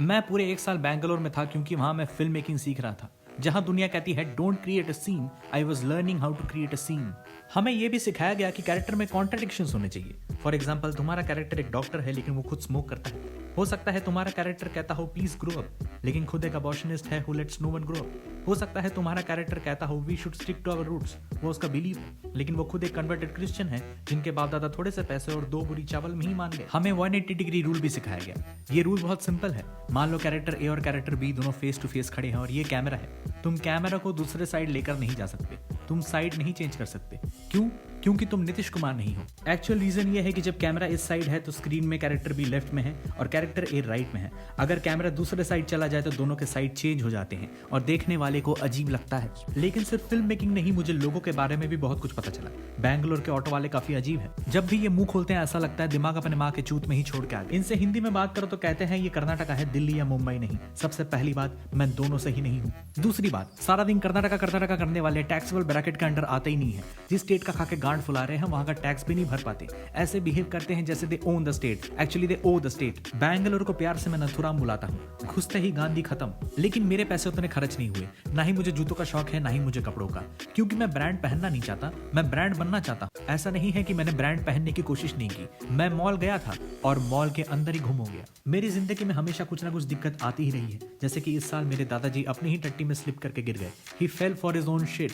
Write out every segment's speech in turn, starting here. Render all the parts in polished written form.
मैं पूरे 1 साल बैंगलोर में था क्योंकि वहां मैं फिल्म मेकिंग सीख रहा था। जहां दुनिया कहती है don't create a scene, I was learning how to create a scene. हमें यह भी सिखाया गया कि कैरेक्टर में कॉन्ट्रडिक्शंस होने चाहिए। फॉर एग्जाम्पल, तुम्हारा कैरेक्टर एक डॉक्टर है लेकिन वो खुद स्मोक करता है। हो सकता है तुम्हारा कैरेक्टर कहता हो प्लीज ग्रो अप, लेकिन खुद एक अबॉर्शनिस्ट है who lets no one grow up. हो सकता है तुम्हारा कैरेक्टर कहता हो we should stick to our roots, वो उसका बिलीव है, लेकिन वो खुद एक कन्वर्टेड क्रिश्चियन है जिनके बाप दादा थोड़े से पैसे और 2 बुरी चावल में ही मान गए। हमें 180 डिग्री रूल भी सिखाया गया। ये रूल बहुत सिंपल है। मान लो कैरेक्टर ए और कैरेक्टर बी दोनों फेस टू फेस खड़े हैं और ये कैमरा है। तुम कैमरा को दूसरे साइड लेकर नहीं जा सकते, तुम साइड नहीं चेंज कर सकते। क्यों? क्योंकि तुम नीतीश कुमार नहीं हो। एक्चुअल रीजन ये है कि जब कैमरा इस साइड है तो स्क्रीन में कैरेक्टर बी लेफ्ट में है और कैरेक्टर ए राइट में है। अगर कैमरा दूसरे साइड चला जाए तो दोनों के साइड चेंज हो जाते हैं और देखने वाले को अजीब लगता है। लेकिन सिर्फ फिल्म मेकिंग नहीं, मुझे लोगों के बारे में भी बहुत कुछ पता चला। बैंगलोर के ऑटो वाले काफी अजीब है। जब भी ये मुंह खोलते हैं ऐसा लगता है दिमाग अपने माँ के चूत में ही छोड़ के आ गए। इनसे हिंदी में बात करो तो कहते हैं ये कर्नाटका है, दिल्ली या मुंबई नहीं। सबसे पहली बात, मैं दोनों से ही नहीं हूँ। दूसरी बात, सारा दिन कर्नाटका कर्नाटका करने वाले टैक्सेबल ब्रैकेट के अंडर आते ही नहीं है। जिस स्टेट का खा के गांड फुला रहे हैं वहां का टैक्स भी नहीं भर पाते। ऐसे बिहेव करते हैं जैसे they own the state, actually they own the state. Bangalore को प्यार से मैं नथुराम बुलाता हूँ। घुसते ही गांधी खत्म। लेकिन मेरे पैसे उतने खर्च नहीं हुए। ना ही मुझे जूतों का शौक है, ना ही मुझे कपड़ों का, क्योंकि मैं ब्रांड पहनना नहीं चाहता, मैं ब्रांड बनना चाहता हूँ। ऐसा नहीं है कि मैंने ब्रांड पहनने की कोशिश नहीं की। मैं मॉल गया था और मॉल के अंदर ही घूम हो गया। मेरी जिंदगी में हमेशा कुछ ना कुछ दिक्कत आती ही रही है। जैसे कि इस साल मेरे दादाजी अपनी ही टट्टी में स्लिप करके गिर गए। He fell for his own shit.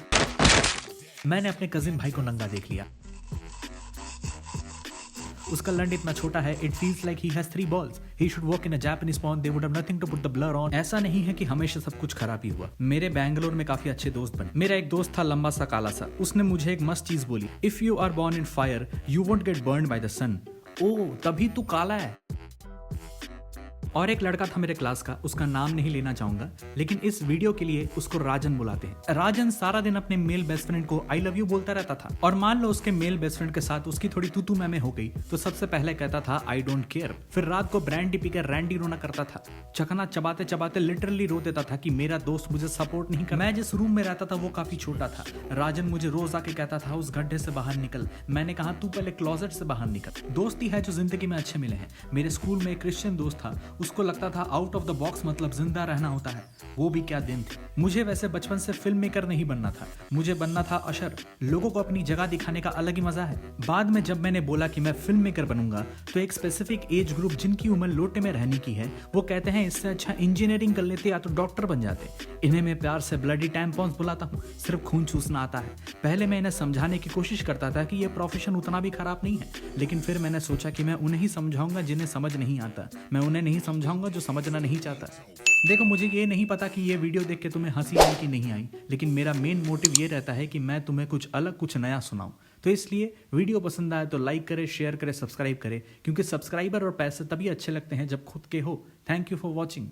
मैंने अपने कजिन भाई को नंगा देख लिया। उसका लंड इतना छोटा है, it feels like he has 3 balls. He should walk in a Japanese pond. They would have nothing to put the blur on. ऐसा नहीं है कि हमेशा सब कुछ खराब ही हुआ। मेरे बैंगलोर में काफी अच्छे दोस्त बने। मेरा एक दोस्त था लंबा सा काला सा। उसने मुझे एक मस्त चीज बोली, if you are born in fire, you won't get burned by the sun. ओह, तभी तू काला है। और एक लड़का था मेरे क्लास का, उसका नाम नहीं लेना चाहूंगा, लेकिन इस वीडियो के लिए उसको राजन बुलाते हैं। राजन सारा दिन अपने मेल बेस्ट फ्रेंड को आई लव यू बोलता रहता था। और मान लो उसके मेल बेस्ट फ्रेंड के साथ उसकी थोड़ी तू मैं हो गई तो सबसे पहले कहता था आई डोंट केयर। फिर रात को ब्रांडी पीकर रैंडी रोना करता था। चखना चबाते चबाते लिटरली रो देता था कि मेरा दोस्त मुझे सपोर्ट नहीं कर। मैं जिस रूम में रहता था वो काफी छोटा था। राजन मुझे रोज आके कहता था उस गड्ढे से बाहर निकल। मैंने कहा तू पहले क्लोजेट से बाहर निकल। दोस्ती है जो जिंदगी में अच्छे मिले हैं। मेरे स्कूल में एक क्रिश्चियन दोस्त था, उसको लगता था आउट ऑफ द बॉक्स मतलब जिंदा रहना होता है। वो भी क्या दिन थे। मुझे वैसे बचपन से फिल्म मेकर नहीं बनना था, मुझे बनना था अशर। लोगों को अपनी जगह दिखाने का अलग ही मजा है। बाद में जब मैंने बोला कि मैं फिल्म मेकर बनूंगा तो एक स्पेसिफिक एज ग्रुप जिनकी उम्र लोटे में रहने की है वो कहते हैं इससे अच्छा इंजीनियरिंग कर लेते या तो डॉक्टर बन जाते। इन्हें मैं प्यार से ब्लडी टैम्पॉन्स बुलाता हूँ, सिर्फ खून चूसना आता है। पहले मैं इन्हें समझाने की कोशिश करता था कि ये प्रोफेशन उतना भी खराब नहीं है, लेकिन फिर मैंने सोचा कि मैं उन्हें ही समझाऊंगा जिन्हें समझ नहीं आता। मैं उन्हें नहीं समझाऊंगा जो समझना नहीं चाहता। देखो, मुझे ये नहीं पता कि ये वीडियो देख के तुम्हें हंसी आई कि नहीं आई, लेकिन मेरा मेन मोटिव ये रहता है कि मैं तुम्हें कुछ अलग कुछ नया सुनाऊं। तो इसलिए वीडियो पसंद आए तो लाइक करें, शेयर करें, सब्सक्राइब करें, क्योंकि सब्सक्राइबर और पैसे तभी अच्छे लगते हैं जब खुद के हो। Thank you for watching.